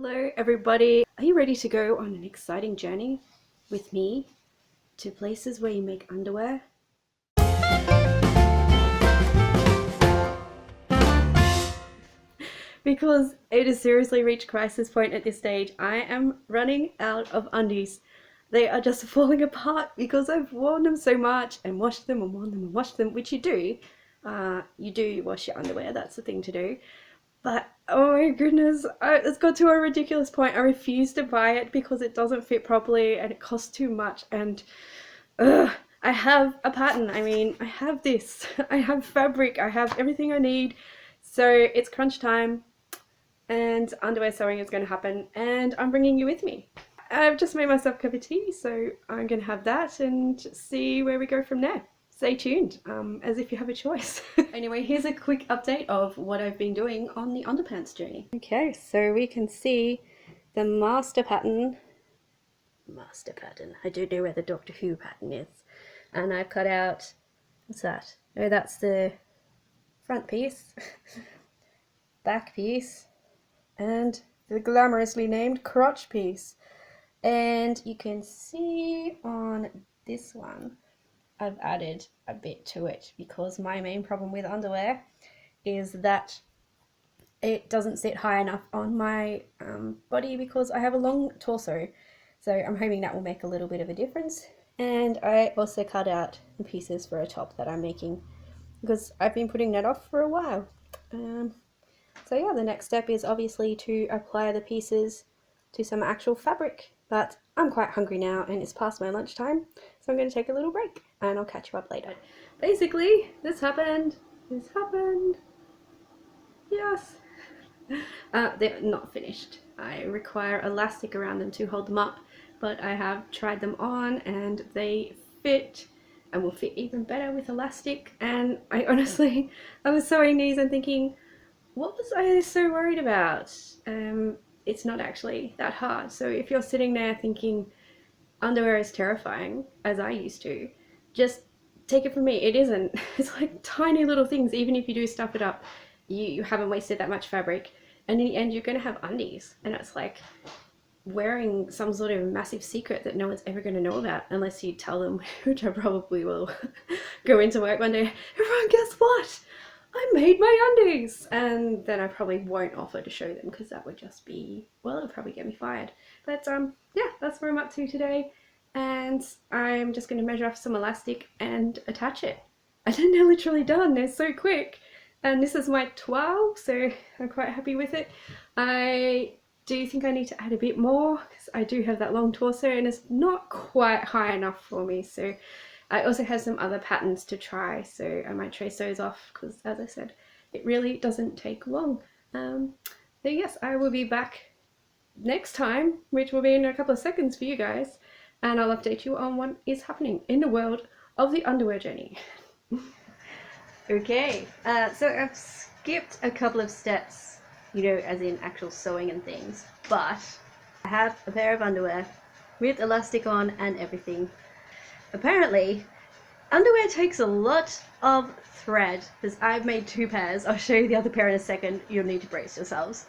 Hello everybody! Are you ready to go on an exciting journey with me to places where you make underwear? Because it has seriously reached crisis point at this stage. I am running out of undies. They are just falling apart because I've worn them so much and washed them and worn them and washed them, which you do. You do wash your underwear, that's the thing to do. But oh my goodness, it's got to a ridiculous point. I refuse to buy it because it doesn't fit properly and it costs too much. And I have a pattern. I mean, I have this. I have fabric. I have everything I need. So it's crunch time and underwear sewing is going to happen and I'm bringing you with me. I've just made myself a cup of tea, so I'm going to have that and see where we go from there. Stay tuned, as if you have a choice. Anyway, here's a quick update of what I've been doing on the underpants journey. Okay, so we can see the master pattern. I don't know where the Doctor Who pattern is. And I've cut out, what's that? Oh, that's the front piece, back piece, and the glamorously named crotch piece. And you can see on this one, I've added a bit to it because my main problem with underwear is that it doesn't sit high enough on my body because I have a long torso. So I'm hoping that will make a little bit of a difference. And I also cut out the pieces for a top that I'm making because I've been putting that off for a while. So yeah, the next step is obviously to apply the pieces to some actual fabric. But I'm quite hungry now and it's past my lunchtime, so I'm going to take a little break and I'll catch you up later. Basically, this happened, yes. They're not finished. I require elastic around them to hold them up, but I have tried them on and they fit and will fit even better with elastic. And I honestly, I was sewing these and thinking, what was I so worried about? It's not actually that hard. So if you're sitting there thinking underwear is terrifying, as I used to, just take it from me, it isn't. It's like tiny little things. Even if you do stuff it up, you haven't wasted that much fabric, and in the end you're going to have undies, and it's like wearing some sort of massive secret that no one's ever going to know about unless you tell them, which I probably will. Go into work one day, everyone, guess what? I made my undies! And then I probably won't offer to show them because that would just be, well, it'll probably get me fired. But yeah, that's where I'm up to today. And I'm just going to measure off some elastic and attach it. And then they're literally done. They're so quick. And this is my 12, so I'm quite happy with it. I do think I need to add a bit more because I do have that long torso and it's not quite high enough for me. So I also have some other patterns to try, so I might trace those off because, as I said, it really doesn't take long. So yes, I will be back next time, which will be in a couple of seconds for you guys, and I'll update you on what is happening in the world of the underwear journey. Okay, so I've skipped a couple of steps, you know, as in actual sewing and things, but I have a pair of underwear with elastic on and everything. Apparently, underwear takes a lot of thread, because I've made 2 pairs. I'll show you the other pair in a second. You'll need to brace yourselves.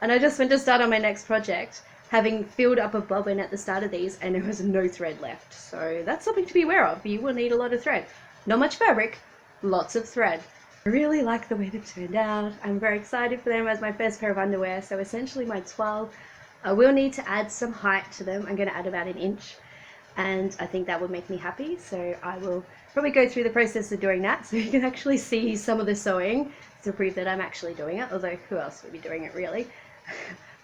And I just went to start on my next project, having filled up a bobbin at the start of these, and there was no thread left. So that's something to be aware of. You will need a lot of thread. Not much fabric, lots of thread. I really like the way they've turned out. I'm very excited for them as my first pair of underwear. So essentially my 12. I will need to add some height to them. I'm going to add about 1 inch. And I think that would make me happy, so I will probably go through the process of doing that so you can actually see some of the sewing to prove that I'm actually doing it, although who else would be doing it really?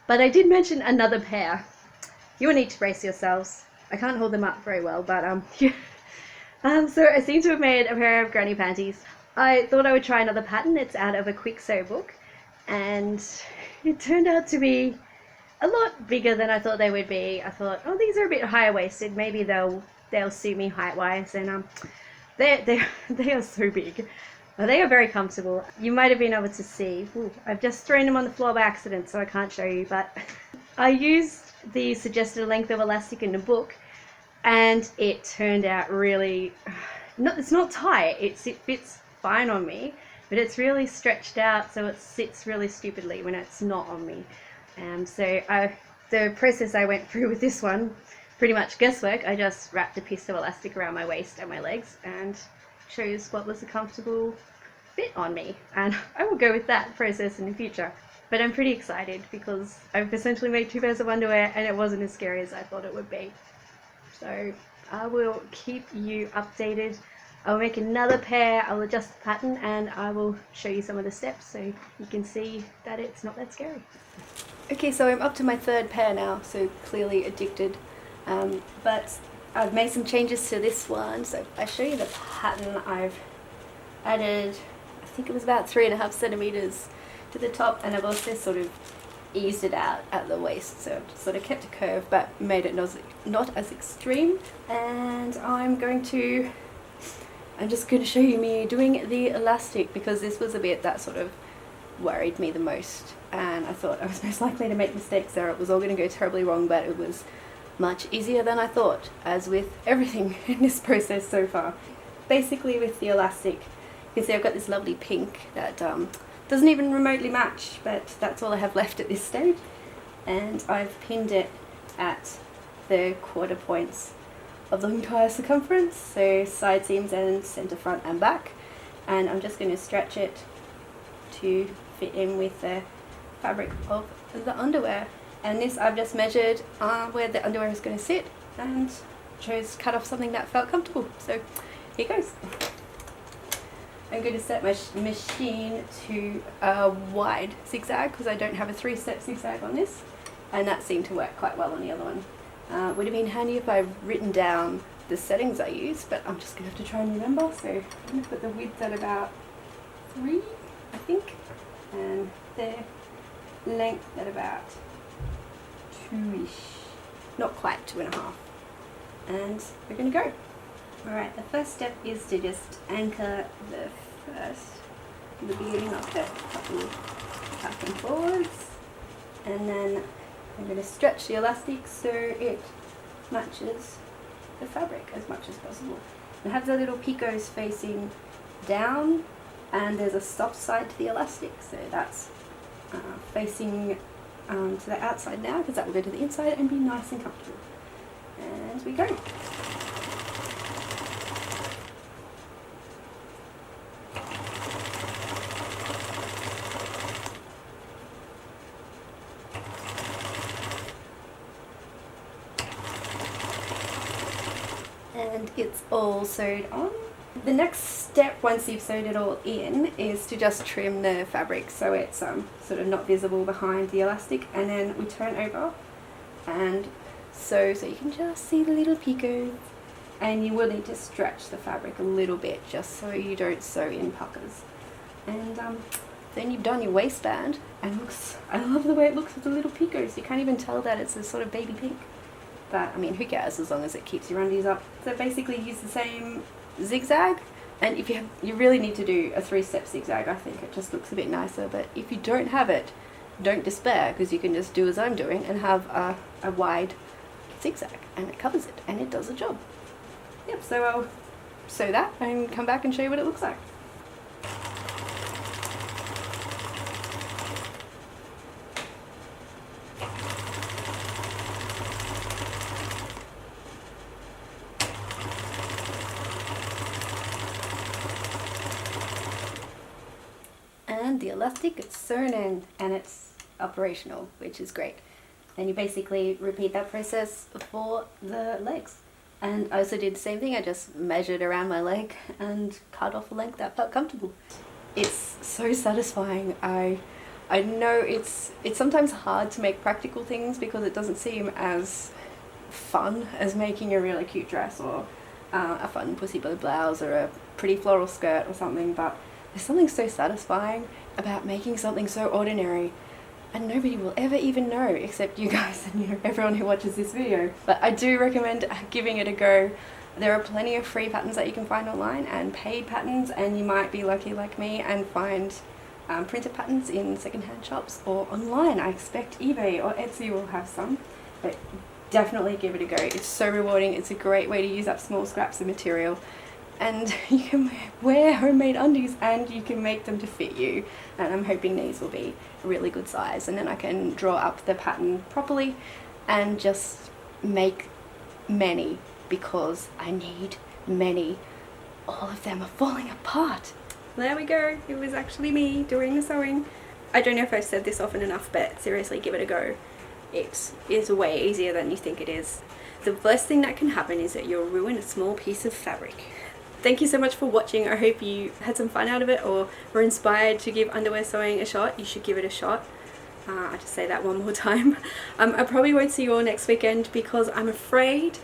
But I did mention another pair. You will need to brace yourselves. I can't hold them up very well, but yeah. So I seem to have made a pair of granny panties. I thought I would try another pattern. It's out of a Kwik sew book, and it turned out to be a lot bigger than I thought they would be. I thought, oh, these are a bit higher waisted. Maybe they'll suit me height wise. And they are so big. Well, they are very comfortable. You might have been able to see. Ooh, I've just thrown them on the floor by accident, so I can't show you. But I used the suggested length of elastic in the book, and it turned out really. It's not tight. It fits fine on me, but it's really stretched out, so it sits really stupidly when it's not on me. The process I went through with this one, pretty much guesswork. I just wrapped a piece of elastic around my waist and my legs and chose what was a comfortable fit on me, and I will go with that process in the future. But I'm pretty excited because I've essentially made 2 pairs of underwear and it wasn't as scary as I thought it would be. So I will keep you updated. I'll make another pair, I'll adjust the pattern, and I will show you some of the steps so you can see that it's not that scary. Okay, so I'm up to my 3rd pair now, so clearly addicted. But I've made some changes to this one. So if I show you the pattern, I've added, I think it was about 3.5 centimeters to the top, and I've also sort of eased it out at the waist, so I've sort of kept a curve but made it not as extreme. And I'm just going to show you me doing the elastic, because this was a bit that sort of worried me the most, and I thought I was most likely to make mistakes there. It was all going to go terribly wrong, but it was much easier than I thought, as with everything in this process so far. Basically with the elastic, you can see I've got this lovely pink that doesn't even remotely match, but that's all I have left at this stage, and I've pinned it at the quarter points of the entire circumference, so side seams and center, front and back, and I'm just going to stretch it to fit in with the fabric of the underwear. And this I've just measured where the underwear is going to sit and chose to cut off something that felt comfortable. So here goes. I'm going to set my machine to a wide zigzag because I don't have a 3-step zigzag on this, and that seemed to work quite well on the other one. Would have been handy if I've written down the settings I use, but I'm just going to have to try and remember. So I'm going to put the width at about 3, I think, and the length at about 2-ish, not quite 2.5, and we're going to go. Alright, the first step is to just anchor the beginning of the couple back and forwards, and then I'm going to stretch the elastic so it matches the fabric as much as possible. It has the little picots facing down, and there's a soft side to the elastic, so that's facing to the outside now, because that will go to the inside and be nice and comfortable. And we go. And it's all sewed on. The next step, once you've sewed it all in, is to just trim the fabric so it's sort of not visible behind the elastic, and then we turn over and sew so you can just see the little picots, and you will need to stretch the fabric a little bit just so you don't sew in puckers. And then you've done your waistband, and I love the way it looks with the little picots. You can't even tell that it's a sort of baby pink, but I mean, who cares as long as it keeps your undies up. So basically use the same zigzag, and if you really need to do a 3-step zigzag, I think it just looks a bit nicer. But if you don't have it, don't despair, because you can just do as I'm doing and have a wide zigzag, and it covers it and it does the job. Yep, so I'll sew that and come back and show you what it looks like. And the elastic is sewn in and it's operational, which is great. And you basically repeat that process for the legs. And I also did the same thing. I just measured around my leg and cut off a length that felt comfortable. It's so satisfying. I know it's sometimes hard to make practical things because it doesn't seem as fun as making a really cute dress or a fun pussy bow blouse or a pretty floral skirt or something, but there's something so satisfying about making something so ordinary, and nobody will ever even know except you guys and everyone who watches this video. But I do recommend giving it a go. There are plenty of free patterns that you can find online and paid patterns, and you might be lucky like me and find printed patterns in secondhand shops or online. I expect eBay or Etsy will have some, but definitely give it a go. It's so rewarding. It's a great way to use up small scraps of material, and you can wear homemade undies and you can make them to fit you, and I'm hoping these will be a really good size, and then I can draw up the pattern properly and just make many, because I need many. All of them are falling apart. There we go, it was actually me doing the sewing. I don't know if I've said this often enough, but seriously, give it a go. It is way easier than you think it is. The worst thing that can happen is that you'll ruin a small piece of fabric. Thank you so much for watching. I hope you had some fun out of it or were inspired to give underwear sewing a shot. You should give it a shot. I'll just say that one more time. I probably won't see you all next weekend because I'm afraid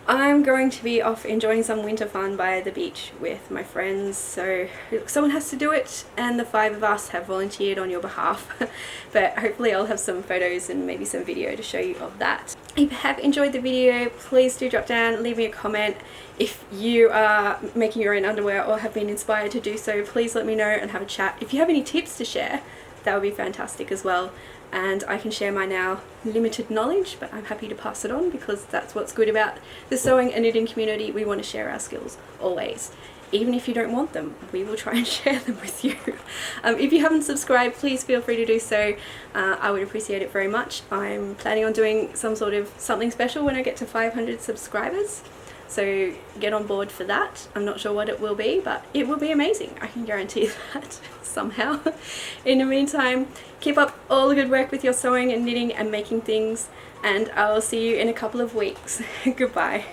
I'm going to be off enjoying some winter fun by the beach with my friends, so someone has to do it, and the 5 of us have volunteered on your behalf. But hopefully I'll have some photos and maybe some video to show you of that. If you have enjoyed the video, please do drop down, leave me a comment. If you are making your own underwear or have been inspired to do so, please let me know and have a chat. If you have any tips to share, that would be fantastic as well. And I can share my now limited knowledge, but I'm happy to pass it on because that's what's good about the sewing and knitting community. We want to share our skills always. Even if you don't want them, we will try and share them with you. If you haven't subscribed, please feel free to do so. I would appreciate it very much. I'm planning on doing some sort of something special when I get to 500 subscribers. So get on board for that. I'm not sure what it will be, but it will be amazing. I can guarantee that somehow. In the meantime, keep up all the good work with your sewing and knitting and making things, and I'll see you in a couple of weeks. Goodbye.